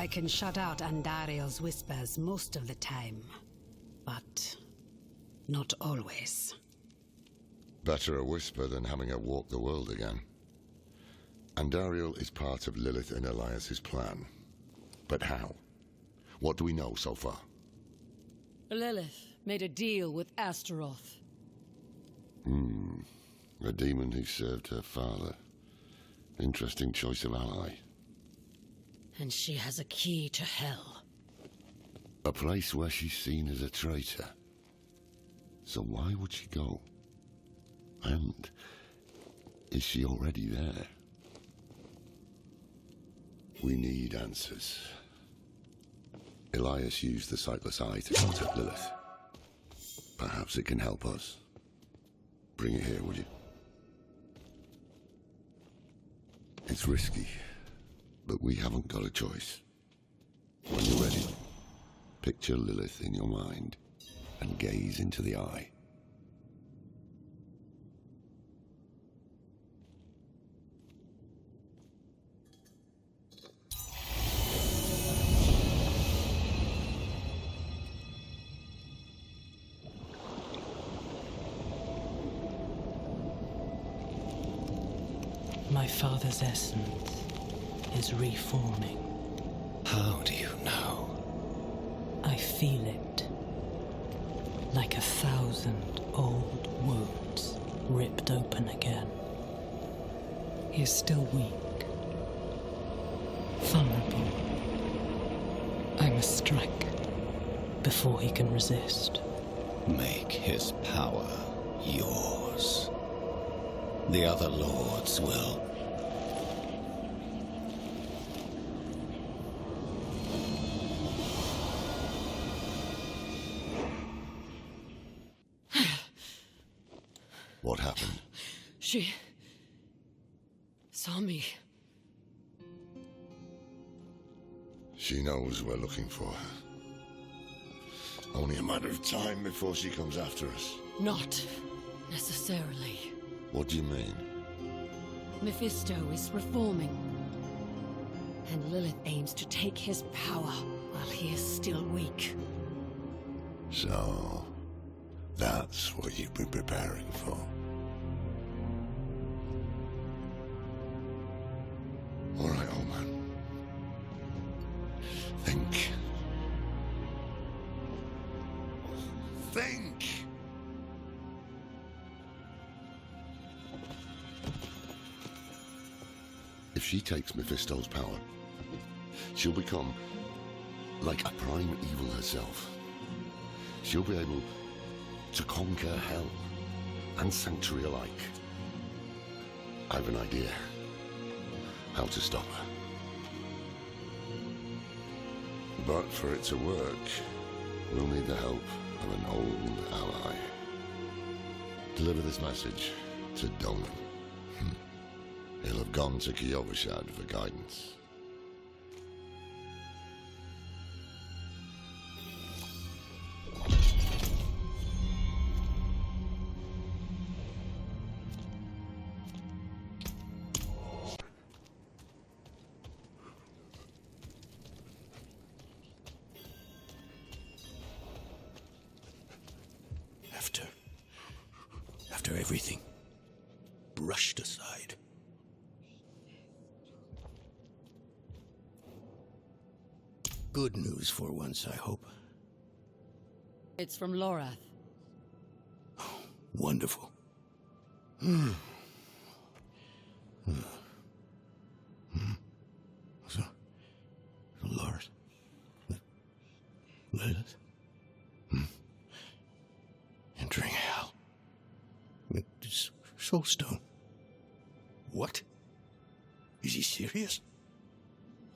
I can shut out Andariel's whispers most of the time, but not always. Better a whisper than having her walk the world again. Andariel is part of Lilith and Elias's plan. But how? What do we know so far? Lilith made a deal with Astaroth. A demon who served her father. Interesting choice of ally. And she has a key to hell. A place where she's seen as a traitor. So why would she go? And is she already there? We need answers. Elias used the sightless eye to contact Lilith. Perhaps it can help us. Bring it here, would you? It's risky, but we haven't got a choice. When you're ready, picture Lilith in your mind and gaze into the eye. My father's essence is reforming. How do you know? I feel it. Like 1,000 old wounds ripped open again. He is still weak. Vulnerable. I must strike before he can resist. Make his power yours. The other lords will. What happened? She saw me. She knows we're looking for her. Only a matter of time before she comes after us. Not necessarily. What do you mean? Mephisto is reforming. And Lilith aims to take his power while he is still weak. So, that's what you've been preparing for. All right, old man. Think. Think! If she takes Mephisto's power, she'll become like a prime evil herself. She'll be able to conquer hell and sanctuary alike. I have an idea how to stop her. But for it to work, we'll need the help of an old ally. Deliver this message to Dolan. He'll have gone to Kyovashad for guidance. After everything brushed aside. Good news for once, I hope. It's from Lorath. Oh, wonderful. So, Lorath. Lilith. Entering hell. It's Soulstone. What? Is he serious?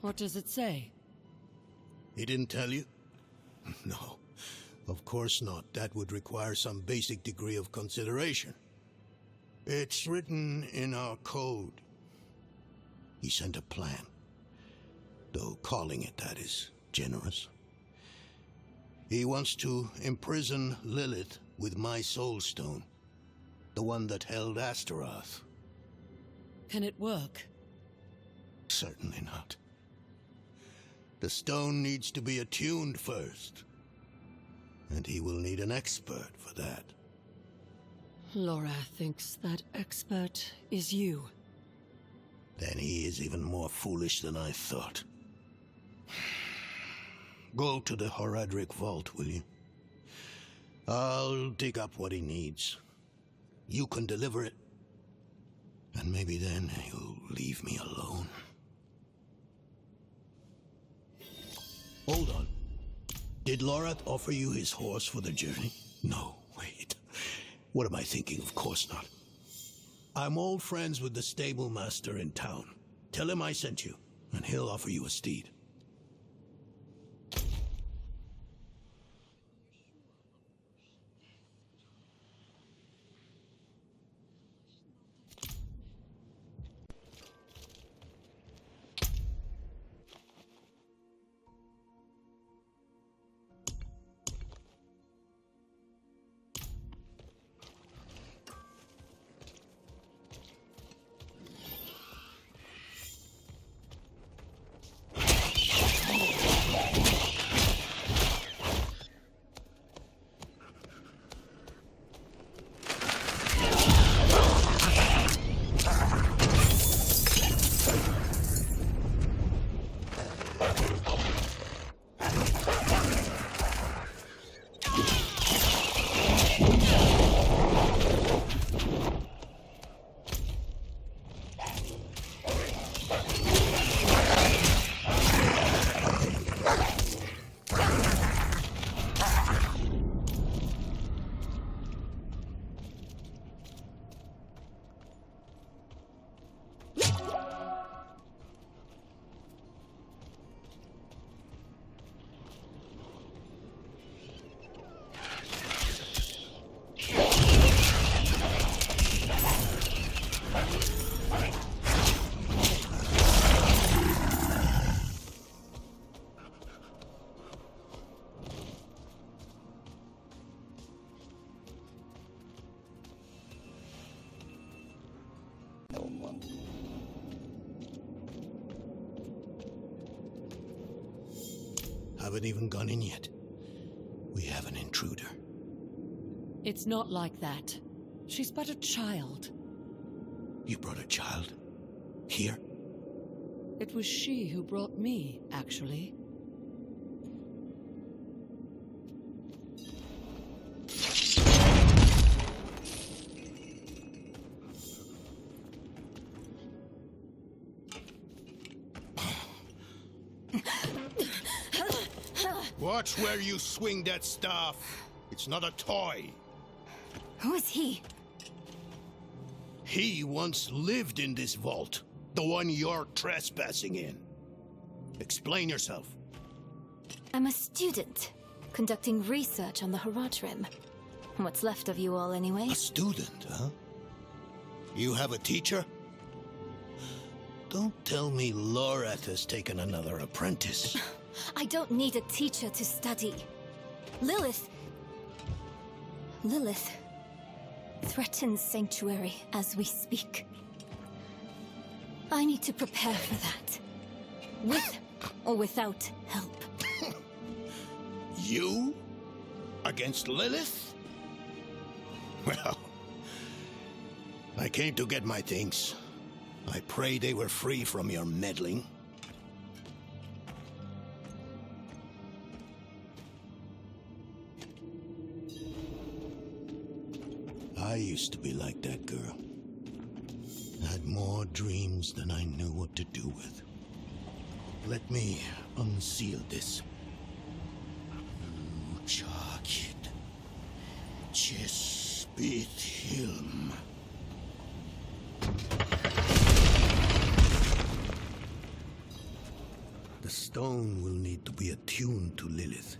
What does it say? He didn't tell you? No, of course not. That would require some basic degree of consideration. It's written in our code. He sent a plan. Though calling it that is generous. He wants to imprison Lilith with my Soulstone. The one that held Astaroth. Can it work? Certainly not. The stone needs to be attuned first. And he will need an expert for that. Laura thinks that expert is you. Then he is even more foolish than I thought. Go to the Horadric vault, will you? I'll dig up what he needs. You can deliver it. And maybe then he'll leave me alone. Hold on. Did Lorath offer you his horse for the journey? No, wait. What am I thinking? Of course not. I'm old friends with the stable master in town. Tell him I sent you, and he'll offer you a steed. Haven't even gone in yet. We have an intruder. It's not like that. She's but a child. You brought a child? Here? It was she who brought me, actually. Watch where you swing that staff. It's not a toy. Who is he? He once lived in this vault. The one you're trespassing in. Explain yourself. I'm a student, conducting research on the Horadrim. What's left of you all, anyway? A student, huh? You have a teacher? Don't tell me Lorath has taken another apprentice. I don't need a teacher to study. Lilith threatens Sanctuary as we speak. I need to prepare for that. With or without help. You? Against Lilith? Well, I came to get my things. I pray they were free from your meddling. I used to be like that girl. Had more dreams than I knew what to do with. Let me unseal this. Chakid. Chespit Hilm. The stone will need to be attuned to Lilith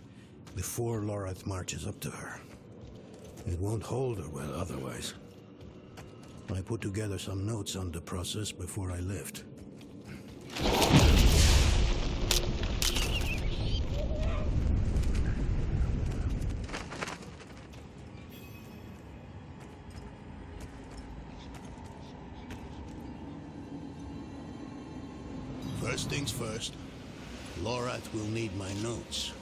before Lorath marches up to her. It won't hold her well otherwise. I put together some notes on the process before I left. First things first, Lorath will need my notes.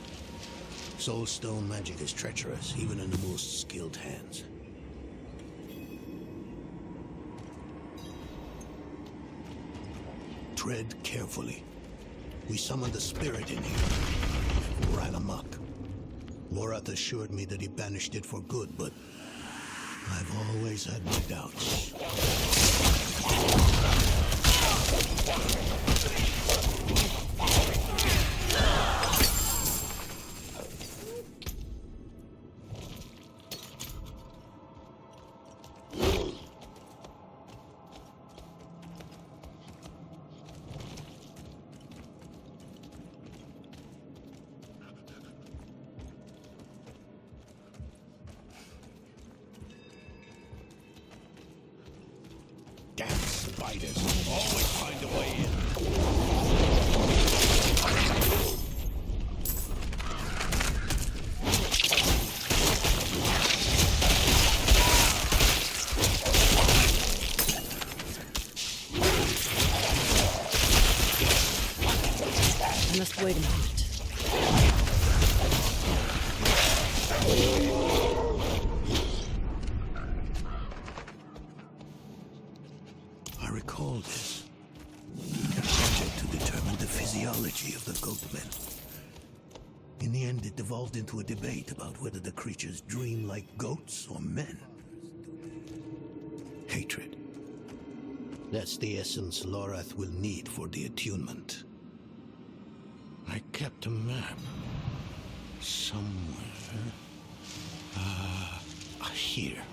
Soulstone magic is treacherous, even in the most skilled hands. Tread carefully. We summoned the spirit in here. Ran amok. Lorath assured me that he banished it for good, but I've always had my doubts. Damn spiders. Always find a way in. I must wait a moment. I recall this. A project to determine the physiology of the goatmen. In the end, it devolved into a debate about whether the creatures dream like goats or men. Hatred. That's the essence Lorath will need for the attunement. I kept a map. Somewhere. Here.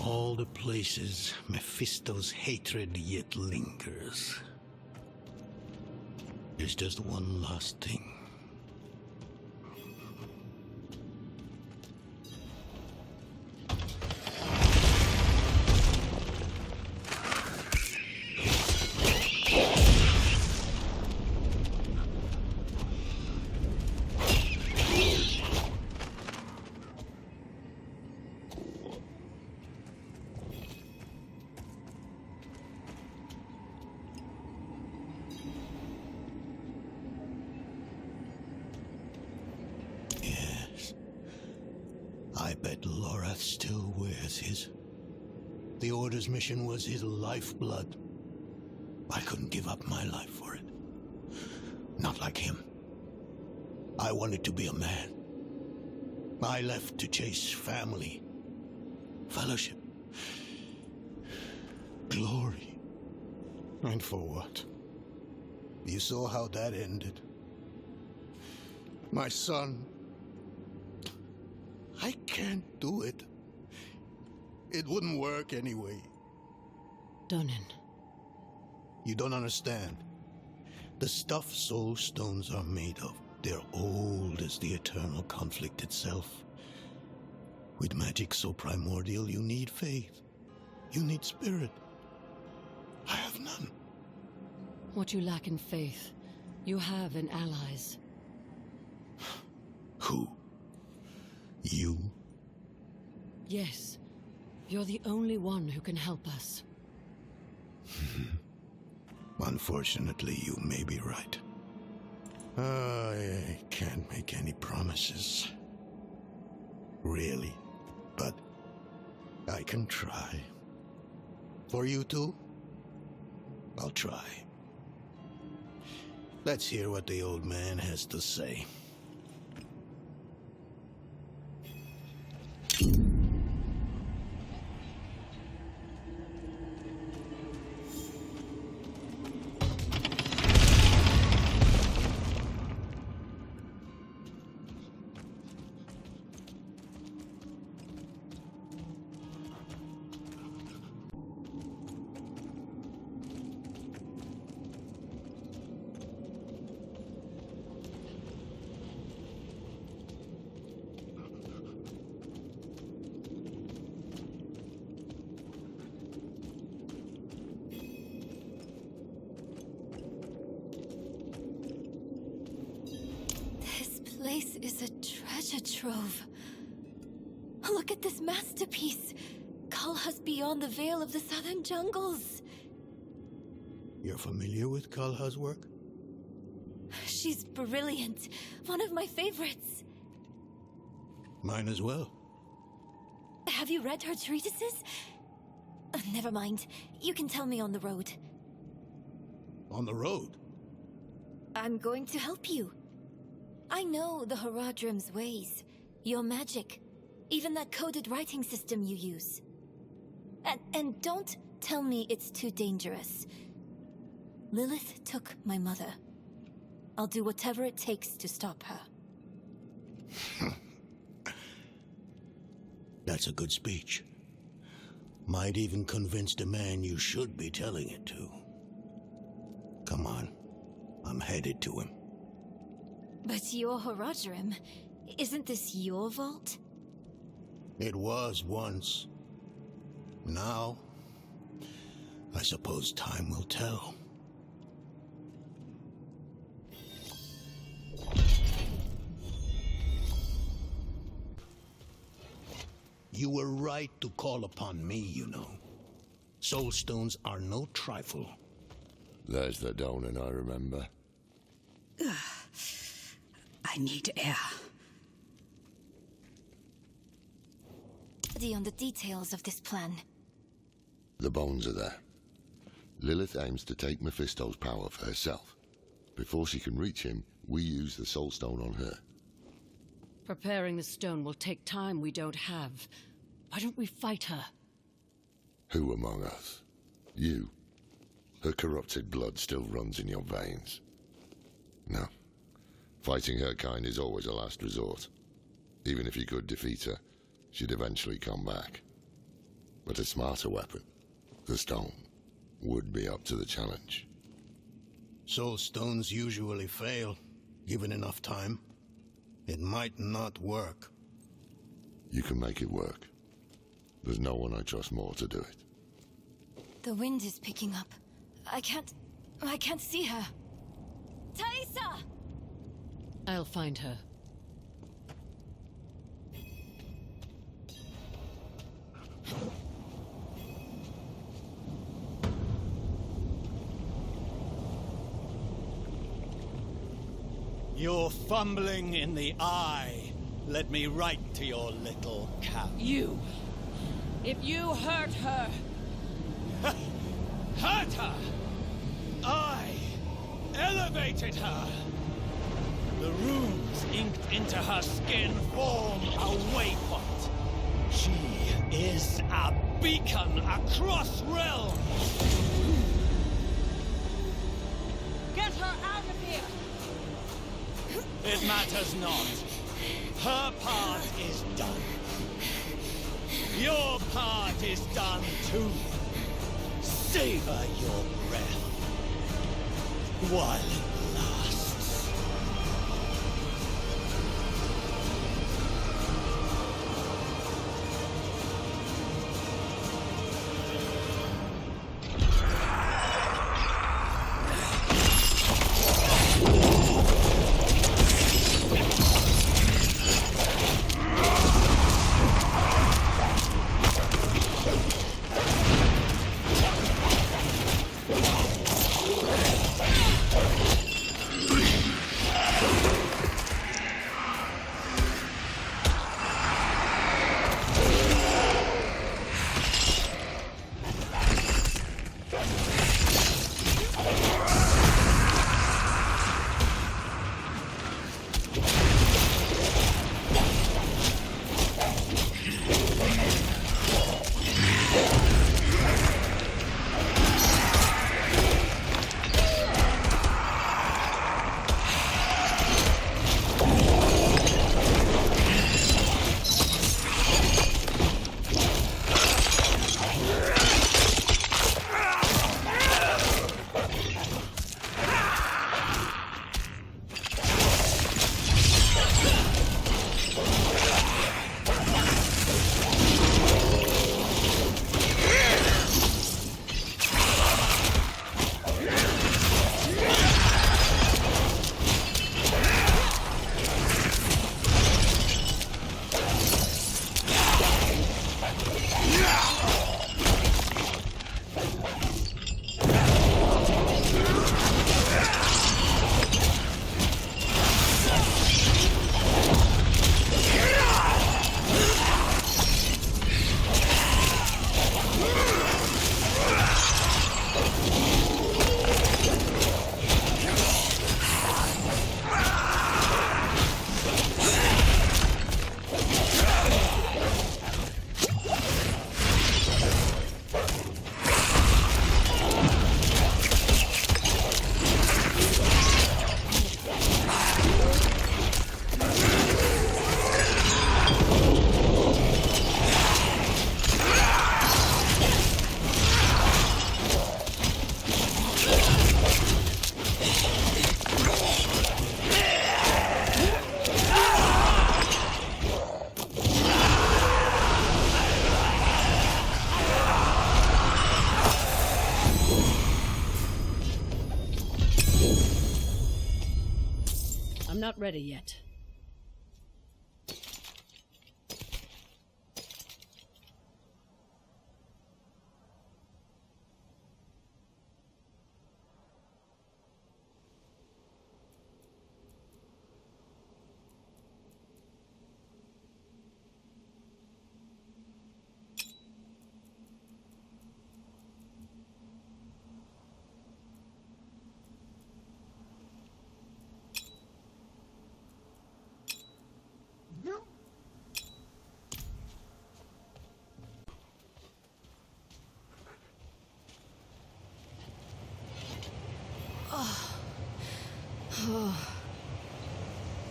All the places Mephisto's hatred yet lingers. There's just one last thing. I bet Lorath still wears his. The Order's mission was his lifeblood. I couldn't give up my life for it. Not like him. I wanted to be a man. I left to chase family, fellowship, glory. And for what? You saw how that ended. My son. I can't do it. It wouldn't work anyway. Donin. You don't understand. The stuff soul stones are made of, they're old as the eternal conflict itself. With magic so primordial, you need faith. You need spirit. I have none. What you lack in faith, you have in allies. Who? You? Yes. You're the only one who can help us. Unfortunately, you may be right. I can't make any promises. Really. But I can try. For you two, I'll try. Let's hear what the old man has to say. This is a treasure trove. Look at this masterpiece. Kalhas beyond the veil of the southern jungles. You're familiar with Kalha's work? She's brilliant. One of my favorites. Mine as well. Have you read her treatises? Never mind. You can tell me on the road. On the road? I'm going to help you. I know the Haradrim's ways. Your magic. Even that coded writing system you use. And don't tell me it's too dangerous. Lilith took my mother. I'll do whatever it takes to stop her. That's a good speech. Might even convince the man you should be telling it to. Come on. I'm headed to him. But your Haradrim, isn't this your vault? It was once. Now, I suppose time will tell. You were right to call upon me, you know. Soulstones are no trifle. There's the Donan I remember. I need air. On the details of this plan. The bones are there. Lilith aims to take Mephisto's power for herself. Before she can reach him, we use the Soulstone on her. Preparing the stone will take time we don't have. Why don't we fight her? Who among us? You. Her corrupted blood still runs in your veins. No. Fighting her kind is always a last resort. Even if you could defeat her, she'd eventually come back. But a smarter weapon, the stone, would be up to the challenge. Soulstones usually fail, given enough time. It might not work. You can make it work. There's no one I trust more to do it. The wind is picking up. I can't see her. Thaisa! I'll find her. You're fumbling in the eye. Let me write to your little cap. You! If you hurt her... Hurt her! I elevated her! The runes inked into her skin form a waypoint. She is a beacon across realms! Get her out of here! It matters not. Her part is done. Your part is done too. Savor your breath while it lasts. I'm not ready yet.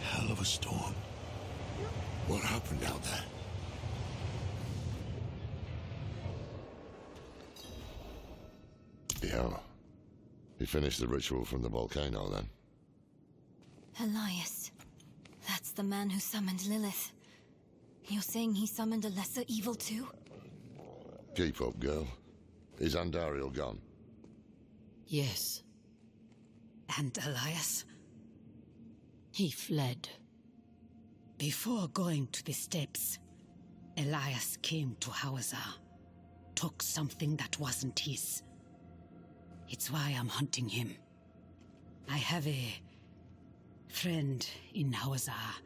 Hell of a storm. What happened out there? Yeah. He finished the ritual from the volcano then. Elias. That's the man who summoned Lilith. You're saying he summoned a lesser evil too? Keep up, girl. Is Andariel gone? Yes. And Elias? He fled. Before going to the steps, Elias came to Hawazar, took something that wasn't his. It's why I'm hunting him. I have a friend in Hawazar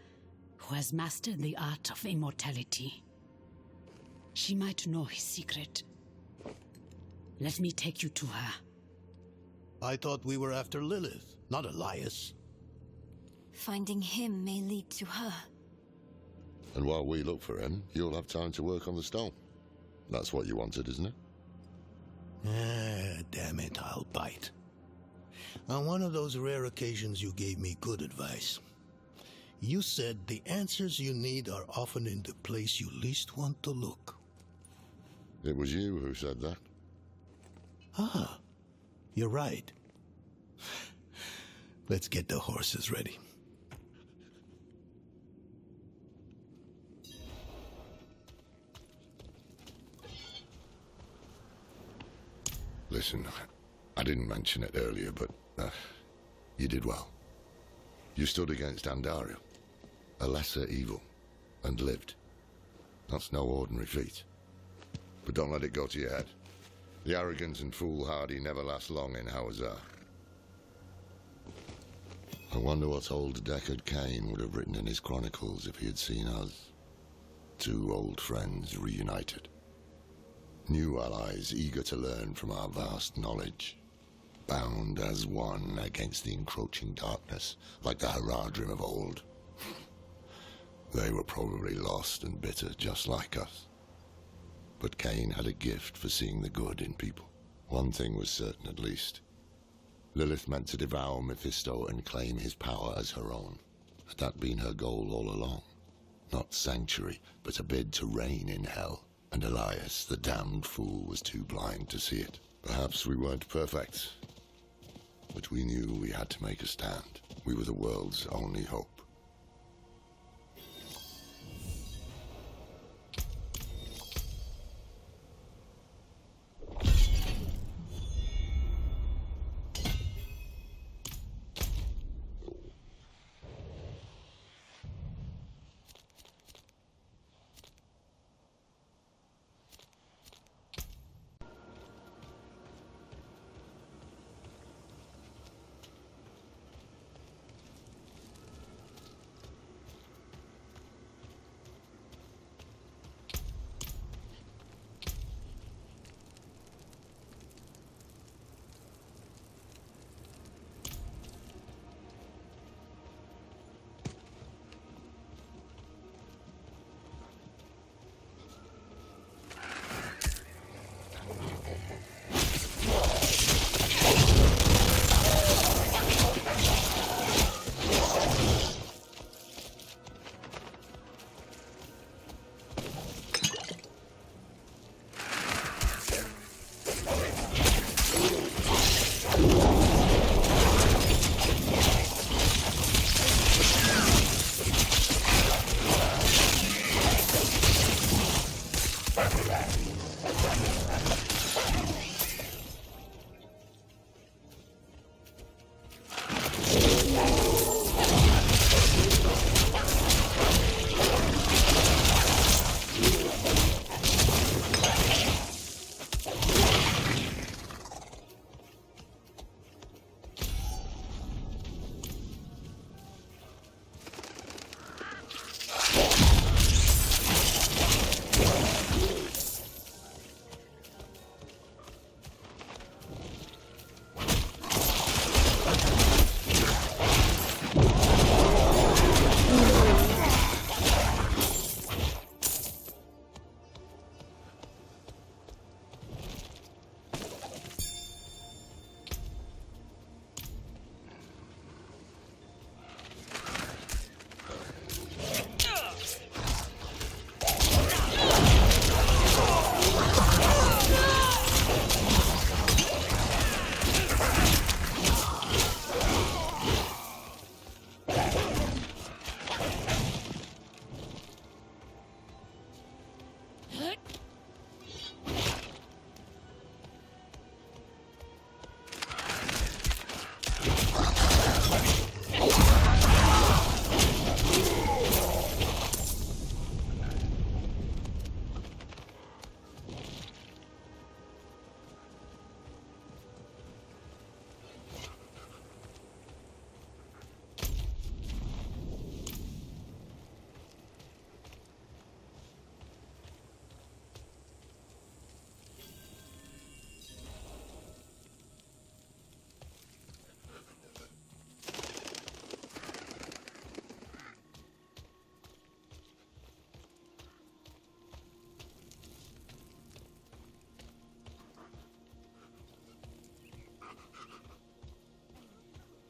who has mastered the art of immortality. She might know his secret. Let me take you to her. I thought we were after Lilith, not Elias. Finding him may lead to her. And while we look for him, you'll have time to work on the stone. That's what you wanted, isn't it? Ah, damn it, I'll bite. On one of those rare occasions you gave me good advice. You said the answers you need are often in the place you least want to look. It was you who said that. Ah, you're right. Let's get the horses ready. Listen, I didn't mention it earlier, but you did well. You stood against Andariel, a lesser evil, and lived. That's no ordinary feat. But don't let it go to your head. The arrogance and foolhardy never last long in Hawazar. I wonder what old Deckard Cain would have written in his chronicles if he had seen us. Two old friends reunited. New allies eager to learn from our vast knowledge. Bound as one against the encroaching darkness, like the Haradrim of old. They were probably lost and bitter, just like us. But Cain had a gift for seeing the good in people. One thing was certain, at least. Lilith meant to devour Mephisto and claim his power as her own. Had that been her goal all along? Not sanctuary, but a bid to reign in hell. And Elias, the damned fool, was too blind to see it. Perhaps we weren't perfect, but we knew we had to make a stand. We were the world's only hope.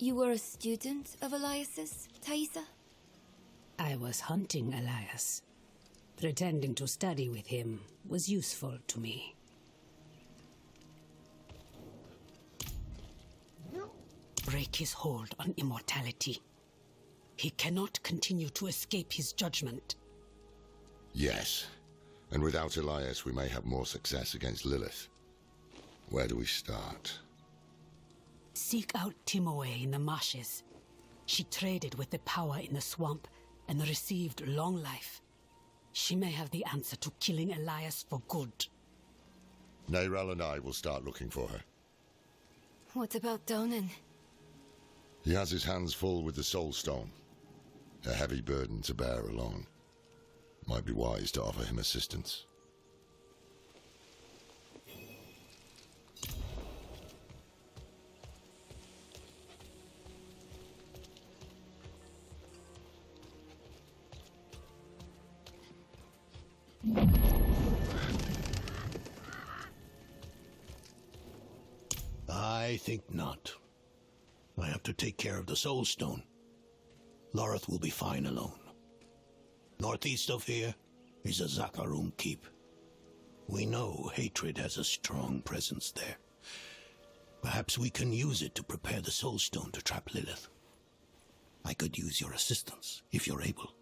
You were a student of Elias's, Thaisa? I was hunting Elias. Pretending to study with him was useful to me. Break his hold on immortality. He cannot continue to escape his judgment. Yes. And without Elias, we may have more success against Lilith. Where do we start? Seek out Timoe in the marshes. She traded with the power in the swamp and received long life. She may have the answer to killing Elias for good. Neyral and I will start looking for her. What about Donan? He has his hands full with the Soul Stone. A heavy burden to bear alone. Might be wise to offer him assistance. I think not. I have to take care of the Soul Stone. Lorith will be fine alone. Northeast of here is a Zakarum keep. We know hatred has a strong presence there. Perhaps we can use it to prepare the Soul Stone to trap Lilith. I could use your assistance, if you're able.